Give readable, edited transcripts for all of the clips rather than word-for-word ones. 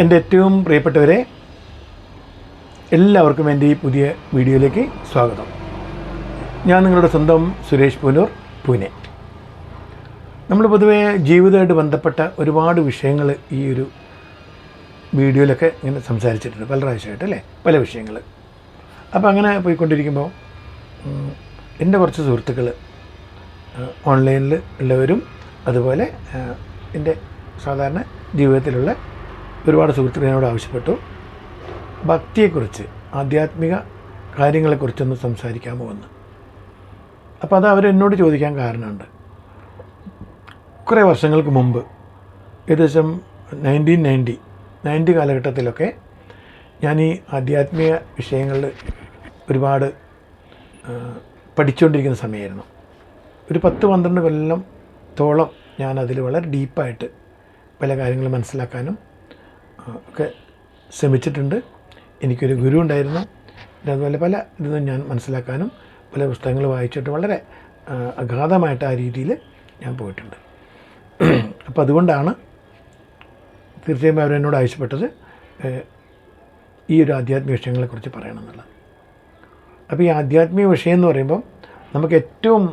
എൻ്റെ ഏറ്റവും പ്രിയപ്പെട്ടവരെ, എല്ലാവർക്കും എൻ്റെ ഈ പുതിയ വീഡിയോയിലേക്ക് സ്വാഗതം. ഞാൻ നിങ്ങളുടെ സ്വന്തം സുരേഷ് പൂനൂർ, പൂനെ. നമ്മൾ പൊതുവേ ജീവിതമായിട്ട് ബന്ധപ്പെട്ട ഒരുപാട് വിഷയങ്ങൾ ഈ ഒരു വീഡിയോയിലൊക്കെ ഇങ്ങനെ സംസാരിച്ചിട്ടുണ്ട് പല പ്രാവശ്യമായിട്ട്, അല്ലേ? പല വിഷയങ്ങൾ. അപ്പോൾ അങ്ങനെ പോയിക്കൊണ്ടിരിക്കുമ്പോൾ എൻ്റെ കുറച്ച് സുഹൃത്തുക്കൾ ഓൺലൈനിൽ ഉള്ളവരും അതുപോലെ എൻ്റെ സാധാരണ ജീവിതത്തിലുള്ള ഒരുപാട് സുഹൃത്തുക്കൾ എന്നോട് ആവശ്യപ്പെട്ടു, ഭക്തിയെക്കുറിച്ച്, ആധ്യാത്മിക കാര്യങ്ങളെക്കുറിച്ചൊന്ന് സംസാരിക്കാമോ എന്ന്. അപ്പോൾ അത് അവരെന്നോട് ചോദിക്കാൻ കാരണമുണ്ട്. കുറേ വർഷങ്ങൾക്ക് മുമ്പ്, ഏകദേശം 1990 കാലഘട്ടത്തിലൊക്കെ ഞാൻ ഈ ആധ്യാത്മിക വിഷയങ്ങളിൽ ഒരുപാട് പഠിച്ചുകൊണ്ടിരിക്കുന്ന സമയമായിരുന്നു. ഒരു 10-12 കൊല്ലത്തോളം ഞാൻ അതിൽ വളരെ ഡീപ്പായിട്ട് പല കാര്യങ്ങൾ മനസ്സിലാക്കാനും ഒക്കെ ശ്രമിച്ചിട്ടുണ്ട്. എനിക്കൊരു ഗുരു ഉണ്ടായിരുന്നു. അതുപോലെ പല ഇതൊന്നും ഞാൻ മനസ്സിലാക്കാനും പല പുസ്തകങ്ങൾ വായിച്ചിട്ട് വളരെ അഗാധമായിട്ട് ആ രീതിയിൽ ഞാൻ പോയിട്ടുണ്ട്. അപ്പോൾ അതുകൊണ്ടാണ് തീർച്ചയായും അവരെന്നോട് ആവശ്യപ്പെട്ടത് ഈ ഒരു ആധ്യാത്മിക വിഷയങ്ങളെക്കുറിച്ച് പറയണമെന്നുള്ളത്. അപ്പോൾ ഈ ആധ്യാത്മിക വിഷയം എന്ന് പറയുമ്പം നമുക്ക് ഏറ്റവും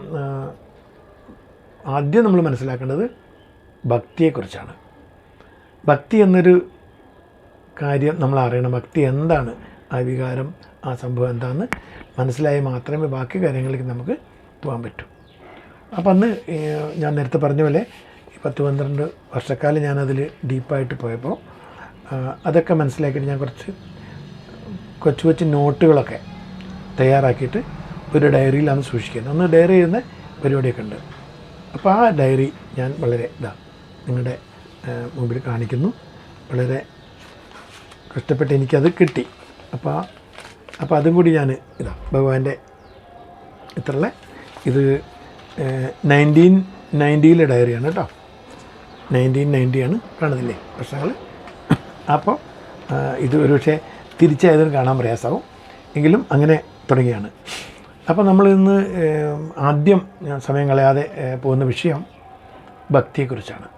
ആദ്യം നമ്മൾ മനസ്സിലാക്കേണ്ടത് ഭക്തിയെക്കുറിച്ചാണ്. ഭക്തി എന്നൊരു കാര്യം നമ്മൾ അറിയണം. ഭക്തി എന്താണ്, ആ വികാരം, ആ സംഭവം എന്താണെന്ന് മനസ്സിലായി മാത്രമേ ബാക്കി കാര്യങ്ങളിലേക്ക് നമുക്ക് പോകാൻ പറ്റൂ. അപ്പം അന്ന് ഞാൻ നേരത്തെ പറഞ്ഞ പോലെ ഈ 10-12 വർഷക്കാലം ഞാനതിൽ ഡീപ്പായിട്ട് പോയപ്പോൾ അതൊക്കെ മനസ്സിലാക്കിയിട്ട് ഞാൻ കുറച്ച് കൊച്ചു നോട്ടുകളൊക്കെ തയ്യാറാക്കിയിട്ട് ഒരു ഡയറിയിലാണ് സൂക്ഷിക്കുന്നത്. ഒന്ന് ഡയറി ചെയ്യുന്ന പരിപാടിയൊക്കെ ഉണ്ട്. അപ്പോൾ ആ ഡയറി ഞാൻ വളരെ നിങ്ങളുടെ മുമ്പിൽ കാണിക്കുന്നു. വളരെ കഷ്ടപ്പെട്ട് എനിക്കത് കിട്ടി. അപ്പോൾ അതും കൂടി ഞാൻ ഭഗവാന്റെ ഇത്രയുള്ള ഇത് 1990 ഡയറിയാണ് കേട്ടോ. 1990 ആണ്, കാണുന്നില്ലേ വർഷങ്ങൾ. അപ്പോൾ ഇത് ഒരു പക്ഷേ തിരിച്ചായതിന് കാണാൻ പ്രയാസമാവും, എങ്കിലും അങ്ങനെ തുടങ്ങിയാണ്. അപ്പോൾ നമ്മൾ ഇന്ന് ആദ്യം സമയം കളയാതെ പോകുന്ന വിഷയം ഭക്തിയെക്കുറിച്ചാണ്.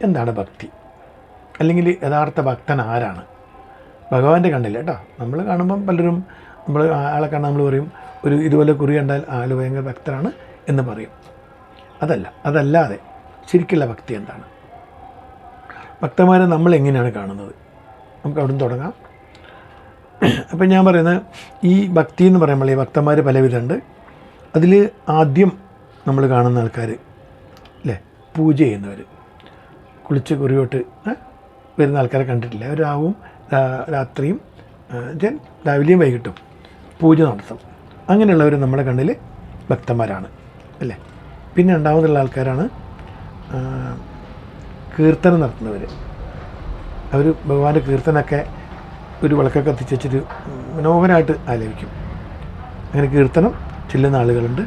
എന്താണ് ഭക്തി? അല്ലെങ്കിൽ യഥാർത്ഥ ഭക്തൻ ആരാണ്? ഭഗവാന്റെ കണ്ണിൽ കേട്ടോ. നമ്മൾ കാണുമ്പം പലരും ആളെ കാണാൻ നമ്മൾ പറയും, ഒരു ഇതുപോലെ കുറി കണ്ടാൽ ആൾ ഭയങ്കര ഭക്തനാണ് എന്ന് പറയും. അതല്ലാതെ ശരിക്കുള്ള ഭക്തി എന്താണ്? ഭക്തന്മാരെ നമ്മൾ എങ്ങനെയാണ് കാണുന്നത്? നമുക്ക് അവിടെ നിന്ന് തുടങ്ങാം. അപ്പം ഞാൻ പറയുന്നത്, ഈ ഭക്തി എന്ന് പറയുമ്പോൾ ഈ ഭക്തന്മാർ പലവിധമുണ്ട്. അതിൽ ആദ്യം നമ്മൾ കാണുന്ന ആൾക്കാർ, അല്ലേ, പൂജ ചെയ്യുന്നവർ, കുളിച്ച് കുറിയോട്ട് വരുന്ന ആൾക്കാരെ കണ്ടിട്ടില്ല. അവരാവും രാത്രിയും രാവിലെയും വൈകിട്ടും പൂജ നടത്തും. അങ്ങനെയുള്ളവർ നമ്മുടെ കണ്ണിൽ ഭക്തന്മാരാണ്, അല്ലേ? പിന്നെ രണ്ടാമതുള്ള ആൾക്കാരാണ് കീർത്തനം നടത്തുന്നവർ. അവർ ഭഗവാന്റെ കീർത്തനമൊക്കെ ഒരു വിളക്കൊക്കെ കത്തിച്ചിട്ട് മനോഹരമായിട്ട് ആലപിക്കും. അങ്ങനെ കീർത്തനം ചെല്ലുന്ന ആളുകളുണ്ട്.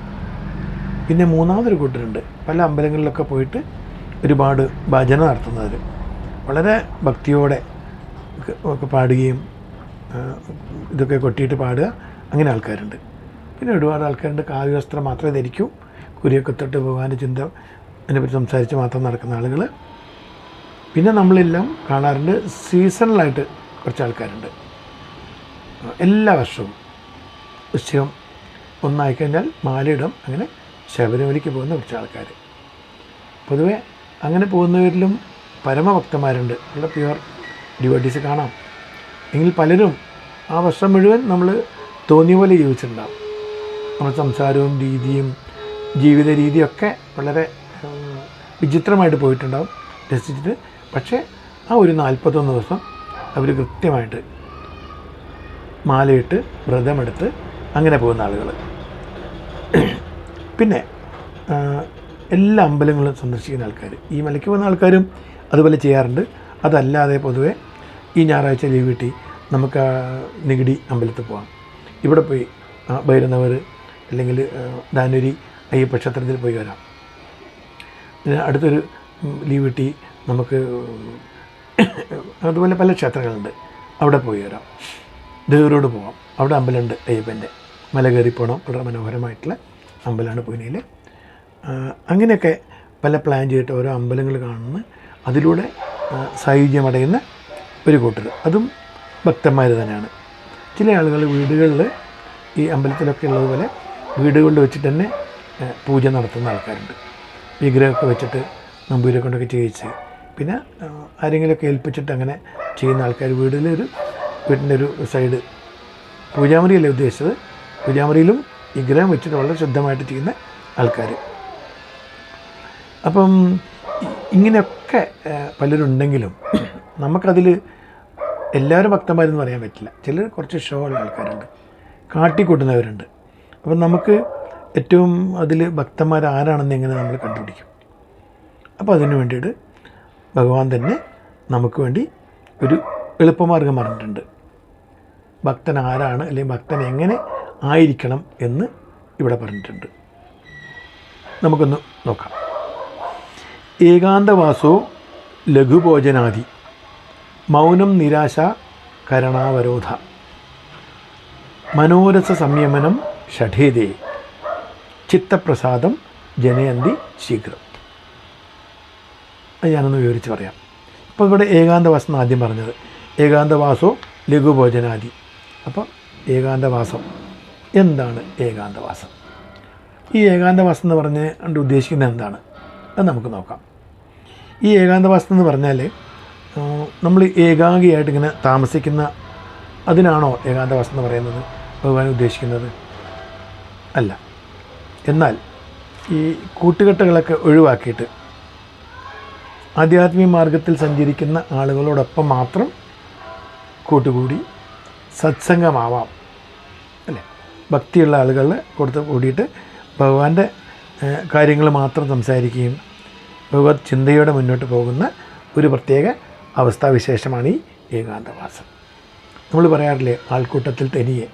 പിന്നെ മൂന്നാമതൊരു കൂട്ടരുണ്ട്, പല അമ്പലങ്ങളിലൊക്കെ പോയിട്ട് ഒരുപാട് ഭജന നടത്തുന്നവർ, വളരെ ഭക്തിയോടെ ഒക്കെ പാടുകയും ഇതൊക്കെ കൊട്ടിയിട്ട് പാടുക, അങ്ങനെ ആൾക്കാരുണ്ട്. പിന്നെ ഒരുപാട് ആൾക്കാരുണ്ട് കാവ്യവസ്ത്രം മാത്രമേ ധരിക്കൂ, കുരിയൊക്കെ തൊട്ട് ഭഗവാന്റെ ചിന്ത അതിനെപ്പറ്റി സംസാരിച്ച് മാത്രം നടക്കുന്ന ആളുകൾ. പിന്നെ നമ്മളെല്ലാം കാണാറുണ്ട് സീസണലായിട്ട് കുറച്ച് ആൾക്കാരുണ്ട്. എല്ലാ വർഷവും വൃശ്ചികം ഒന്നായിക്കഴിഞ്ഞാൽ മാലയിടും, അങ്ങനെ ശബരിമലയ്ക്ക് പോകുന്ന കുറച്ച് ആൾക്കാർ. പൊതുവെ അങ്ങനെ പോകുന്നവരിലും പരമഭക്തന്മാരുണ്ട്, ഉള്ള പ്യുവർ ഡിവോട്ടീസ് കാണാം. എങ്കിൽ പലരും ആ വർഷം മുഴുവൻ നമ്മൾ തോന്നിയ പോലെ ജീവിച്ചിട്ടുണ്ടാവും. നമ്മൾ സംസാരവും രീതിയും ജീവിത രീതിയൊക്കെ വളരെ വിചിത്രമായിട്ട് പോയിട്ടുണ്ടാവും, രസിച്ചിട്ട്. പക്ഷേ ആ ഒരു 41 ദിവസം അവർ കൃത്യമായിട്ട് മാലയിട്ട് വ്രതമെടുത്ത് അങ്ങനെ പോകുന്ന ആളുകൾ. പിന്നെ എല്ലാ അമ്പലങ്ങളും സന്ദർശിക്കുന്ന ആൾക്കാർ, ഈ മലയ്ക്ക് പോകുന്ന ആൾക്കാരും അതുപോലെ ചെയ്യാറുണ്ട്. അതല്ലാതെ പൊതുവെ ഈ ഞായറാഴ്ച ലീവ് കിട്ടി നമുക്ക് നികിടി അമ്പലത്തിൽ പോകാം, ഇവിടെ പോയി ഭൈരവർ അല്ലെങ്കിൽ ധാനൂരി അയ്യപ്പ ക്ഷേത്രത്തിൽ പോയി വരാം. അടുത്തൊരു ലീവ് കിട്ടി നമുക്ക് അതുപോലെ പല ക്ഷേത്രങ്ങളുണ്ട്, അവിടെ പോയി വരാം. ദേവരോട് പോകാം, അവിടെ അമ്പലമുണ്ട് അയ്യപ്പൻ്റെ, മല കയറി പോകണം, വളരെ മനോഹരമായിട്ടുള്ള അമ്പലമാണ് പൂനെയിൽ. അങ്ങനെയൊക്കെ പല പ്ലാൻ ചെയ്തിട്ട് ഓരോ അമ്പലങ്ങൾ കാണുന്ന, അതിലൂടെ സായുജ്യമടയുന്ന ഒരു കൂട്ടർ, അതും ഭക്തന്മാർ തന്നെയാണ്. ചില ആളുകൾ വീടുകളിൽ ഈ അമ്പലത്തിലൊക്കെ ഉള്ളതുപോലെ വീടുകളിൽ വെച്ചിട്ട് തന്നെ പൂജ നടത്തുന്ന ആൾക്കാരുണ്ട്. വിഗ്രഹമൊക്കെ വെച്ചിട്ട് നമ്പൂരെ കൊണ്ടൊക്കെ ചെയ്യിച്ച് പിന്നെ ആരെങ്കിലുമൊക്കെ ഏൽപ്പിച്ചിട്ട് അങ്ങനെ ചെയ്യുന്ന ആൾക്കാർ വീട്ടിൻ്റെ ഒരു സൈഡ് പൂജാമുറിയല്ലേ ഉദ്ദേശിച്ചത്, പൂജാമുറിയിലും വിഗ്രഹം വെച്ചിട്ട് വളരെ ശുദ്ധമായിട്ട് ചെയ്യുന്ന ആൾക്കാർ. അപ്പം ഇങ്ങനെയൊക്കെ പലരുണ്ടെങ്കിലും നമുക്കതിൽ എല്ലാവരും ഭക്തന്മാരെന്ന് പറയാൻ പറ്റില്ല. ചിലർ കുറച്ച് ഷോ ഉള്ള ആൾക്കാരുണ്ട്, കാട്ടിക്കൂട്ടുന്നവരുണ്ട്. അപ്പം നമുക്ക് ഏറ്റവും അതിൽ ഭക്തന്മാർ ആരാണെന്ന് എങ്ങനെ നമ്മൾ കണ്ടുപിടിക്കും? അപ്പോൾ അതിന് വേണ്ടിയിട്ട് ഭഗവാൻ തന്നെ നമുക്ക് വേണ്ടി ഒരു എളുപ്പമാർഗം പറഞ്ഞിട്ടുണ്ട്. ഭക്തൻ ആരാണ്, അല്ലെങ്കിൽ ഭക്തൻ എങ്ങനെ ആയിരിക്കണം എന്ന് ഇവിടെ പറഞ്ഞിട്ടുണ്ട്. നമുക്കൊന്ന് നോക്കാം. ഏകാന്തവാസോ ലഘുഭോജനാദി മൗനം നിരാശ കരണാവരോധ മനോരസ സംയമനം ഷഠേദേ ചിത്തപ്രസാദം ജനയന്തി ശീഘ്രം. അത് ഞാനൊന്ന് വിവരിച്ച് പറയാം. ഇപ്പോൾ ഇവിടെ ഏകാന്തവാസം എന്ന് ആദ്യം പറഞ്ഞത്, ഏകാന്തവാസോ ലഘുഭോജനാദി. അപ്പം ഏകാന്തവാസം എന്താണ്? ഏകാന്തവാസം, ഈ ഏകാന്തവാസം എന്ന് പറഞ്ഞ് കൊണ്ട് ഉദ്ദേശിക്കുന്നത് എന്താണ്? അത് നമുക്ക് നോക്കാം. ഈ ഏകാന്തവാസം എന്ന് പറഞ്ഞാൽ നമ്മൾ ഏകാംഗിയായിട്ട് ഇങ്ങനെ താമസിക്കുന്ന അതിനാണോ ഏകാന്തവാസം എന്ന് പറയുന്നത് ഭഗവാൻ ഉദ്ദേശിക്കുന്നത്? അല്ല. എന്നാൽ ഈ കൂട്ടുകെട്ടുകളൊക്കെ ഒഴിവാക്കിയിട്ട് ആധ്യാത്മിക മാർഗത്തിൽ സഞ്ചരിക്കുന്ന ആളുകളോടൊപ്പം മാത്രം കൂട്ടുകൂടി സത്സംഗമാവാം അല്ലേ? ഭക്തിയുള്ള ആളുകൾ കൂടിയിട്ട് ഭഗവാന്റെ കാര്യങ്ങൾ മാത്രം സംസാരിക്കുകയും ഭഗവത് ചിന്തയോടെ മുന്നോട്ട് പോകുന്ന ഒരു പ്രത്യേക അവസ്ഥാവിശേഷമാണ് ഈ ഏകാന്തവാസം. നമ്മൾ പറയാറില്ലേ ആൾക്കൂട്ടത്തിൽ തനിയെ.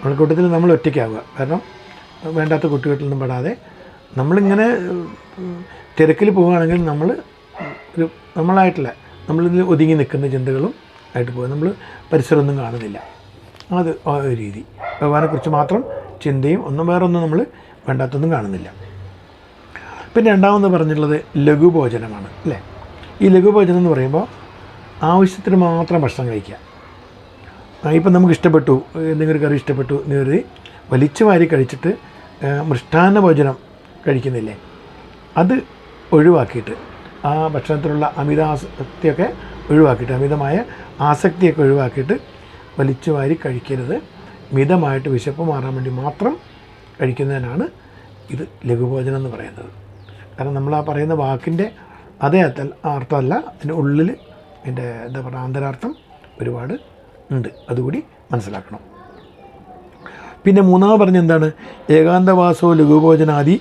ആൾക്കൂട്ടത്തിൽ നമ്മൾ ഒറ്റയ്ക്കാവുക. കാരണം വേണ്ടാത്ത കുട്ടികളിലൊന്നും പെടാതെ നമ്മളിങ്ങനെ തിരക്കിൽ പോവുകയാണെങ്കിൽ നമ്മളായിട്ടില്ല, നമ്മളിതിൽ ഒതുങ്ങി നിൽക്കുന്ന ചിന്തകളും ആയിട്ട് പോകും. നമ്മൾ പരിസരമൊന്നും കാണുന്നില്ല. അത് ഒരു രീതി. ഭഗവാനെക്കുറിച്ച് മാത്രം ചിന്തയും വേറൊന്നും നമ്മൾ വേണ്ടാത്തൊന്നും കാണുന്നില്ല. പിന്നെ രണ്ടാമെന്ന് പറഞ്ഞിട്ടുള്ളത് ലഘുഭോജനമാണ് അല്ലേ? ഈ ലഘുഭോജനം എന്ന് പറയുമ്പോൾ ആവശ്യത്തിന് മാത്രം ഭക്ഷണം കഴിക്കുക. ഇപ്പം നമുക്ക് ഇഷ്ടപ്പെട്ടു, എന്തെങ്കിലും കറി ഇഷ്ടപ്പെട്ടു എന്ന് വലിച്ചു വാരി കഴിച്ചിട്ട് മൃഷ്ടാന്ന ഭോജനം കഴിക്കുന്നില്ലേ, അത് ഒഴിവാക്കിയിട്ട് ആ ഭക്ഷണത്തിലുള്ള അമിതാസക്തിയൊക്കെ ഒഴിവാക്കിയിട്ട്, അമിതമായ ആസക്തിയൊക്കെ ഒഴിവാക്കിയിട്ട് വലിച്ചു വാരി കഴിക്കരുത്. മിതമായിട്ട് വിശപ്പ് മാറാൻ വേണ്ടി മാത്രം കഴിക്കുന്നതിനാണ് ഇത് ലഘുഭോജനം എന്ന് പറയുന്നത്. കാരണം നമ്മൾ ആ പറയുന്ന വാക്കിൻ്റെ അതേ അർത്ഥമല്ല, അതിൻ്റെ ഉള്ളിൽ അതിൻ്റെ എന്താ പറയുക ആന്തരാർത്ഥം ഒരുപാട് ഉണ്ട്. അതുകൂടി മനസ്സിലാക്കണം. പിന്നെ മൂന്നാമത് പറഞ്ഞ എന്താണ്? ഏകാന്തവാസോ ലഘുഭോജനാദി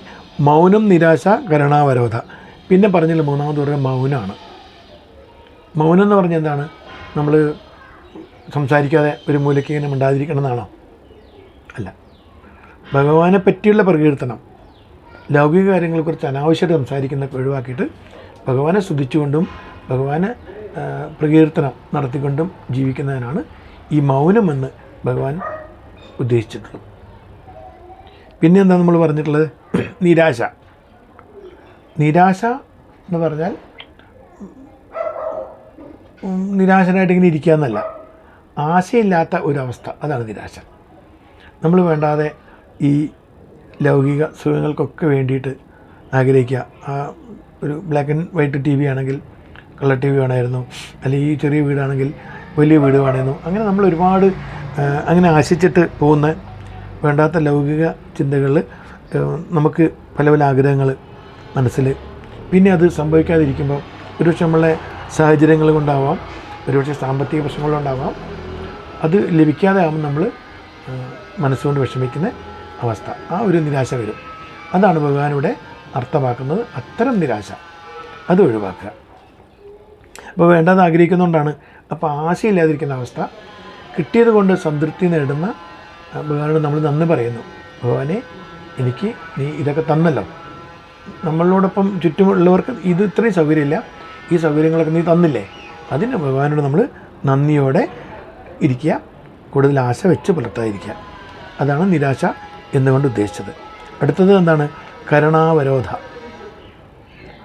മൗനം നിരാശ കരണാവരോധ. പിന്നെ പറഞ്ഞില്ല മൂന്നാമത് പറയുക മൗനമാണ്. മൗനം എന്ന് പറഞ്ഞാൽ എന്താണ്? നമ്മൾ സംസാരിക്കാതെ ഒരു മൂലയ്ക്ക് ഇങ്ങനെ മിണ്ടാതിരിക്കണം എന്നാണോ? അല്ല. ഭഗവാനെ പറ്റിയുള്ള പ്രകീർത്തനം, ലൗകിക കാര്യങ്ങളെക്കുറിച്ച് അനാവശ്യമായിട്ട് സംസാരിക്കുന്നതൊക്കെ ഒഴിവാക്കിയിട്ട് ഭഗവാനെ സ്തുതിച്ചുകൊണ്ടും ഭഗവാനെ പ്രകീർത്തനം നടത്തിക്കൊണ്ടും ജീവിക്കുന്നതിനാണ് ഈ മൗനമെന്ന് ഭഗവാൻ ഉദ്ദേശിച്ചിട്ടുള്ളത്. പിന്നെ എന്താ നമ്മൾ പറഞ്ഞിട്ടുള്ളത്? നിരാശ. നിരാശ എന്ന് പറഞ്ഞാൽ നിരാശനായിട്ട് ഇങ്ങനെ ഇരിക്കുക എന്നല്ല, ആശയില്ലാത്ത ഒരവസ്ഥ, അതാണ് നിരാശ. നമ്മൾ വേണ്ടാതെ ഈ ലൗകിക സുഖങ്ങൾക്കൊക്കെ വേണ്ടിയിട്ട് ആഗ്രഹിക്കുക. ആ ഒരു black and white T V ആണെങ്കിൽ കളർ ടി വി വേണമായിരുന്നു, അല്ലെങ്കിൽ ഈ ചെറിയ വീടാണെങ്കിൽ വലിയ വീട് വേണമായിരുന്നു. അങ്ങനെ നമ്മൾ ഒരുപാട് അങ്ങനെ ആശിച്ചിട്ട് പോകുന്ന വേണ്ടാത്ത ലൗകിക ചിന്തകളിൽ നമുക്ക് പല പല ആഗ്രഹങ്ങൾ മനസ്സിൽ, പിന്നെ അത് സംഭവിക്കാതിരിക്കുമ്പോൾ ഒരുപക്ഷെ നമ്മളെ സാഹചര്യങ്ങൾ കൊണ്ടാവാം, ഒരുപക്ഷെ സാമ്പത്തിക പ്രശ്നങ്ങളുണ്ടാവാം, അത് ലഭിക്കാതെ ആകുമ്പോൾ നമ്മൾ മനസ്സുകൊണ്ട് വിഷമിക്കുന്ന അവസ്ഥ, ആ ഒരു നിരാശ വരും. അതാണ് ഭഗവാനിവിടെ അർത്ഥമാക്കുന്നത്. അത്തരം നിരാശ അത് ഒഴിവാക്കുക. അപ്പോൾ വേണ്ടത് ആഗ്രഹിക്കുന്നതുകൊണ്ടാണ്. അപ്പോൾ ആശയില്ലാതിരിക്കുന്ന അവസ്ഥ, കിട്ടിയത് കൊണ്ട് സംതൃപ്തി നേടുന്ന ഭഗവാനോട് നമ്മൾ നന്ദി പറയുന്നു. ഭഗവാനെ, എനിക്ക് നീ ഇതൊക്കെ തന്നല്ലോ, നമ്മളോടൊപ്പം ചുറ്റുമുള്ളവർക്ക് ഇത് ഇത്രയും സൗകര്യമില്ല, ഈ സൗകര്യങ്ങളൊക്കെ നീ തന്നില്ലേ, അതിന് ഭഗവാനോട് നമ്മൾ നന്ദിയോടെ ഇരിക്കുക, കൂടുതൽ ആശ വെച്ച് പുലർത്താതിരിക്കുക. അതാണ് നിരാശ എന്നുകൊണ്ട് ഉദ്ദേശിച്ചത്. അടുത്തത് എന്താണ്? കരുണാവരോധ.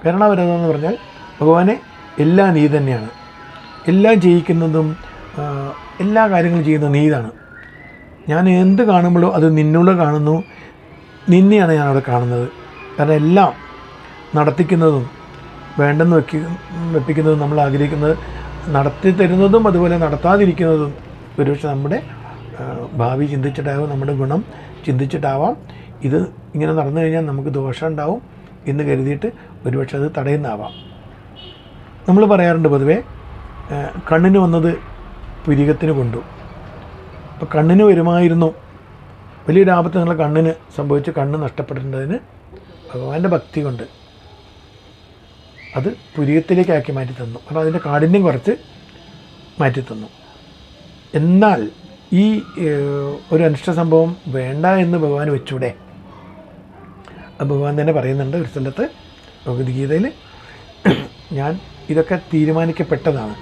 കരുണാവരോധം എന്ന് പറഞ്ഞാൽ ഭഗവാനെ എല്ലാം നീ തന്നെയാണ്, എല്ലാം ചെയ്യിക്കുന്നതും എല്ലാ കാര്യങ്ങളും ചെയ്യുന്നത് നീ ഇതാണ്. ഞാൻ എന്ത് കാണുമ്പോഴോ അത് നിന്നോട് കാണുന്നു, നിന്നെയാണ് ഞാൻ അവിടെ കാണുന്നത്. കാരണം എല്ലാം നടത്തിക്കുന്നതും വേണ്ടെന്ന് വെപ്പിക്കുന്നതും നമ്മൾ ആഗ്രഹിക്കുന്നത് നടത്തി തരുന്നതും അതുപോലെ നടത്താതിരിക്കുന്നതും ഒരുപക്ഷെ നമ്മുടെ ഭാവി ചിന്തിച്ചിട്ടാവും, നമ്മുടെ ഗുണം ചിന്തിച്ചിട്ടാവാം. ഇത് ഇങ്ങനെ നടന്നു കഴിഞ്ഞാൽ നമുക്ക് ദോഷം ഉണ്ടാവും എന്ന് കരുതിയിട്ട് ഒരുപക്ഷെ അത് തടയുന്നതാവാം. നമ്മൾ പറയാറുണ്ട് പൊതുവേ കണ്ണിന് വന്നത് പുരികത്തിന് കൊണ്ടു. അപ്പോൾ കണ്ണിന് വരുമായിരുന്നു, വലിയൊരു ആപത്ത് നിങ്ങളുടെ കണ്ണിന് സംഭവിച്ച് കണ്ണ് നഷ്ടപ്പെടേണ്ടതിന് ഭഗവാന്റെ ഭക്തി കൊണ്ട് അത് പുരികത്തിലേക്കാക്കി മാറ്റി തന്നു. കാരണം അതിൻ്റെ കാഠിന്യം കുറച്ച് മാറ്റി തന്നു. എന്നാൽ ഈ ഒരു അനിഷ്ട സംഭവം വേണ്ട എന്ന് ഭഗവാൻ വെച്ചൂടെ? ഭഗവാൻ തന്നെ പറയുന്നുണ്ട് ഒരു സ്ഥലത്ത് ഭഗവത്ഗീതയിൽ, ഞാൻ ഇതൊക്കെ തീരുമാനിക്കപ്പെട്ടതാണ്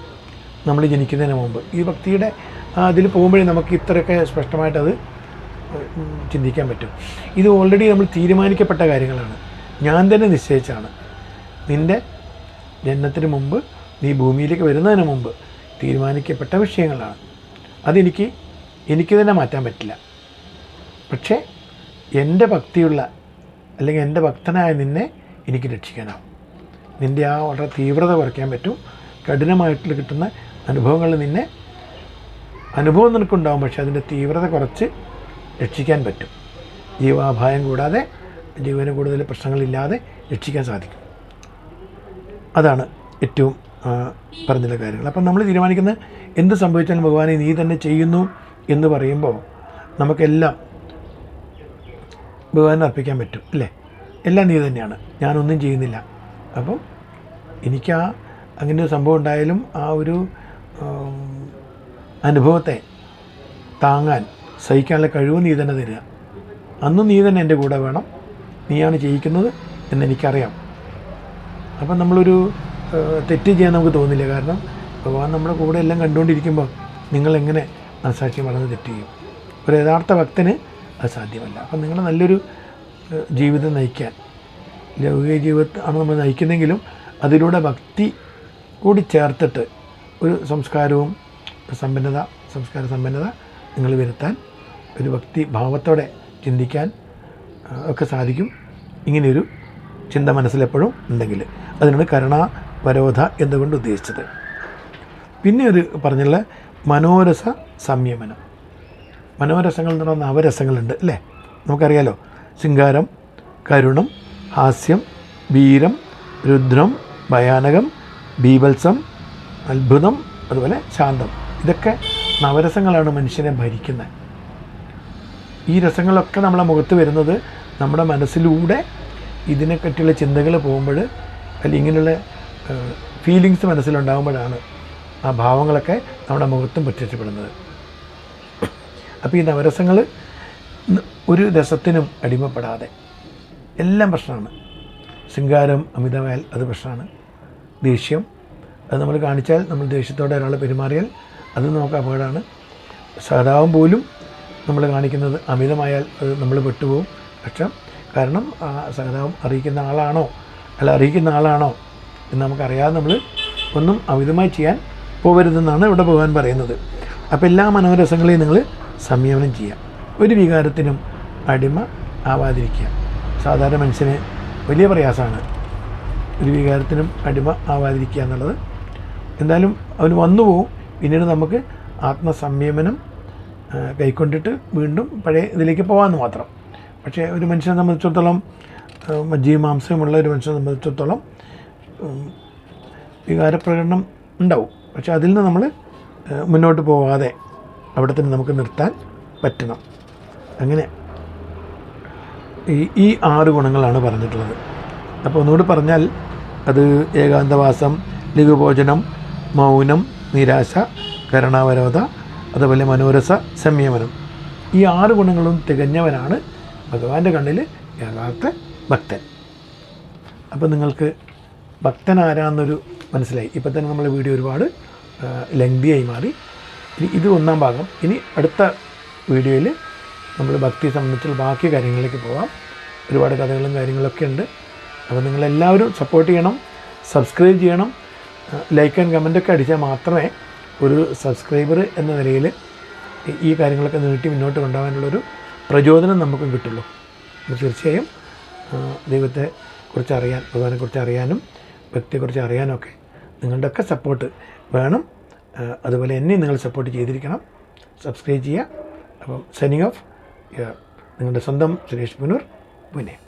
നമ്മൾ ജനിക്കുന്നതിന് മുമ്പ്. ഈ ഭക്തിയുടെ അതിൽ പോകുമ്പോഴേ നമുക്ക് ഇത്രയൊക്കെ സ്പഷ്ടമായിട്ടത് ചിന്തിക്കാൻ പറ്റും. ഇത് ഓൾറെഡി നമ്മൾ തീരുമാനിക്കപ്പെട്ട കാര്യങ്ങളാണ്, ഞാൻ തന്നെ നിശ്ചയിച്ചാണ്. നിൻ്റെ ജനനത്തിന് മുമ്പ്, നീ ഭൂമിയിലേക്ക് വരുന്നതിന് മുമ്പ് തീരുമാനിക്കപ്പെട്ട വിഷയങ്ങളാണ്. എനിക്ക് തന്നെ മാറ്റാൻ പറ്റില്ല. പക്ഷേ എൻ്റെ ഭക്തിയുള്ള അല്ലെങ്കിൽ എൻ്റെ ഭക്തനായ നിന്നെ എനിക്ക് രക്ഷിക്കാനാവും. നിൻ്റെ ആ വളരെ തീവ്രത കുറയ്ക്കാൻ പറ്റും. കഠിനമായിട്ട് കിട്ടുന്ന അനുഭവങ്ങളിൽ നിന്നെ അനുഭവം നിനക്കുണ്ടാവും, പക്ഷേ അതിൻ്റെ തീവ്രത കുറച്ച് രക്ഷിക്കാൻ പറ്റും. ജീവാപായം കൂടാതെ, ജീവന് കൂടുതൽ പ്രശ്നങ്ങളില്ലാതെ രക്ഷിക്കാൻ സാധിക്കും. അതാണ് ഏറ്റവും പറഞ്ഞിട്ടുള്ള കാര്യങ്ങൾ. അപ്പം നമ്മൾ തീരുമാനിക്കുന്നത് എന്ത് സംഭവിച്ചാലും ഭഗവാനെ നീ തന്നെ ചെയ്യുന്നു എന്ന് പറയുമ്പോൾ നമുക്കെല്ലാം ഭഗവാനെ അർപ്പിക്കാൻ പറ്റും, അല്ലേ? എല്ലാം നീ തന്നെയാണ്, ഞാനൊന്നും ചെയ്യുന്നില്ല. അപ്പം എനിക്ക് അങ്ങനെ ഒരു സംഭവം ഉണ്ടായാലും ആ ഒരു അനുഭവത്തെ താങ്ങാൻ സഹിക്കാനുള്ള കഴിവ് നീ തന്നെ തരിക. അന്നും നീ തന്നെ എൻ്റെ കൂടെ വേണം, നീയാണ് ചെയ്യിക്കുന്നത് എന്നെനിക്കറിയാം. അപ്പം നമ്മളൊരു തെറ്റ് ചെയ്യാൻ നമുക്ക് തോന്നില്ല. കാരണം ഭഗവാൻ നമ്മുടെ കൂടെ എല്ലാം കണ്ടുകൊണ്ടിരിക്കുമ്പോൾ നിങ്ങളെങ്ങനെ മനസാക്ഷി മറന്ന് തെറ്റ് ചെയ്യും? ഒരു യഥാർത്ഥ ഭക്തന് അത് സാധ്യമല്ല. അപ്പം നിങ്ങൾ നല്ലൊരു ജീവിതം നയിക്കാൻ, ലൗകിക ജീവിതമാണ് നമ്മൾ നയിക്കുന്നെങ്കിലും അതിലൂടെ ഭക്തി കൂടി ചേർത്തിട്ട് ഒരു സംസ്കാര സമ്പന്നത നിങ്ങൾ വരുത്താൻ, ഒരു ഭക്തി ഭാവത്തോടെ ചിന്തിക്കാൻ ഒക്കെ സാധിക്കും. ഇങ്ങനെയൊരു ചിന്ത മനസ്സിലെപ്പോഴും ഉണ്ടെങ്കിൽ അതിനാണ് കരുണാവരോധ എന്നുകൊണ്ട് ഉദ്ദേശിച്ചത്. പിന്നെ ഒരു പറഞ്ഞുള്ള മനോരസ സംയമനം. മനോരസങ്ങൾ എന്ന് പറഞ്ഞാൽ നവരസങ്ങളുണ്ട്, അല്ലേ? നമുക്കറിയാലോ, ശൃംഗാരം, കരുണം, ഹാസ്യം, വീരം, രുദ്രം, ഭയാനകം, ബീഭത്സം, അത്ഭുതം, അതുപോലെ ശാന്തം. ഇതൊക്കെ നവരസങ്ങളാണ് മനുഷ്യനെ ഭരിക്കുന്നത്. ഈ രസങ്ങളൊക്കെ നമ്മളെ മുഖത്ത് വരുന്നത് നമ്മുടെ മനസ്സിലൂടെ ഇതിനെപ്പറ്റിയുള്ള ചിന്തകൾ പോകുമ്പോൾ, അല്ലെങ്കിൽ ഇങ്ങനെയുള്ള ഫീലിങ്സ് മനസ്സിലുണ്ടാകുമ്പോഴാണ് ആ ഭാവങ്ങളൊക്കെ നമ്മുടെ മുഖത്തും പ്രത്യക്ഷപ്പെടുന്നത്. അപ്പോൾ ഈ നവരസങ്ങൾ ഒരു രസത്തിനും അടിമപ്പെടാതെ എല്ലാം പ്രശ്നമാണ്. ശൃംഗാരം അമിതമായാൽ അത് പ്രശ്നമാണ്. ദേഷ്യം അത് നമ്മൾ കാണിച്ചാൽ, നമ്മൾ ദേഷ്യത്തോടെ ഒരാൾ പെരുമാറിയാൽ അത് നമുക്ക് അപകടമാണ്. സഹതാപം പോലും നമ്മൾ കാണിക്കുന്നത് അമിതമായാൽ അത് നമ്മൾ പെട്ടുപോകും. പക്ഷേ കാരണം ആ സഹതാപം അറിയിക്കുന്ന ആളാണോ എന്ന് നമുക്കറിയാതെ നമ്മൾ ഒന്നും അമിതമായി ചെയ്യാൻ പോകരുതെന്നാണ് ഇവിടെ ഭഗവാൻ പറയുന്നത്. അപ്പോൾ എല്ലാ മനോരസങ്ങളെയും നിങ്ങൾ സംയമനം ചെയ്യുക. ഒരു വികാരത്തിനും അടിമ ആവാതിരിക്കുക. സാധാരണ മനുഷ്യന് വലിയ പ്രയാസമാണ് ഒരു വികാരത്തിനും അടിമ ആവാതിരിക്കുക എന്നുള്ളത്. എന്തായാലും അവന് വന്നു പോവും. പിന്നീട് നമുക്ക് ആത്മസംയമനം കൈക്കൊണ്ടിട്ട് വീണ്ടും പഴയ ഇതിലേക്ക് പോകാമെന്ന് മാത്രം. പക്ഷേ ഒരു മനുഷ്യനെ സംബന്ധിച്ചിടത്തോളം, മജ്ജയും മാംസവുമുള്ള ഒരു മനുഷ്യനെ സംബന്ധിച്ചിടത്തോളം വികാരപ്രകടനം ഉണ്ടാവും. പക്ഷേ അതിൽ നിന്ന് നമ്മൾ മുന്നോട്ട് പോകാതെ അവിടെ തന്നെ നമുക്ക് നിർത്താൻ പറ്റണം. അങ്ങനെ ഈ 6 ഗുണങ്ങളാണ് പറഞ്ഞിട്ടുള്ളത്. അപ്പോൾ ഒന്നുകൂടി പറഞ്ഞാൽ അത് ഏകാന്തവാസം, ലഘുഭോജനം, മൗനം, നിരാശ, കരുണാവരോധ, അതുപോലെ മനോരസ സംയമനം. ഈ 6 ഗുണങ്ങളും തികഞ്ഞവനാണ് ഭഗവാന്റെ കണ്ണിൽ യഥാർത്ഥ ഭക്തൻ. അപ്പോൾ നിങ്ങൾക്ക് ഭക്തൻ ആരാന്നൊരു മനസ്സിലായി. ഇപ്പം തന്നെ നമ്മളെ വീഡിയോ ഒരുപാട് ലെങ്തിയായി മാറി. ഇനി ഇത് 1-ാം ഭാഗം. ഇനി അടുത്ത വീഡിയോയിൽ നമ്മൾ ഭക്തിയെ സംബന്ധിച്ചുള്ള ബാക്കി കാര്യങ്ങളിലേക്ക് പോകാം. ഒരുപാട് കഥകളും കാര്യങ്ങളൊക്കെ ഉണ്ട്. അപ്പോൾ നിങ്ങളെല്ലാവരും സപ്പോർട്ട് ചെയ്യണം, സബ്സ്ക്രൈബ് ചെയ്യണം, ലൈക്ക് ആൻഡ് കമൻറ്റൊക്കെ അടിച്ചാൽ മാത്രമേ ഒരു സബ്സ്ക്രൈബർ എന്ന നിലയിൽ ഈ കാര്യങ്ങളൊക്കെ നീട്ടി മുന്നോട്ട് കൊണ്ടുപോകാനുള്ളൊരു പ്രചോദനം നമുക്കും കിട്ടുള്ളൂ. തീർച്ചയായും ദൈവത്തെ കുറിച്ച് അറിയാൻ, ഭഗവാനെക്കുറിച്ച് അറിയാനും വ്യക്തിയെക്കുറിച്ച് അറിയാനൊക്കെ നിങ്ങളുടെയൊക്കെ സപ്പോർട്ട് വേണം. അതുപോലെ എന്നെ നിങ്ങൾ സപ്പോർട്ട് ചെയ്തിരിക്കണം. സബ്സ്ക്രൈബ് ചെയ്യുക. അപ്പം സൈനിങ് ഓഫ്, നിങ്ങളുടെ സ്വന്തം സുരേഷ് പുനൂർ, പുനെ.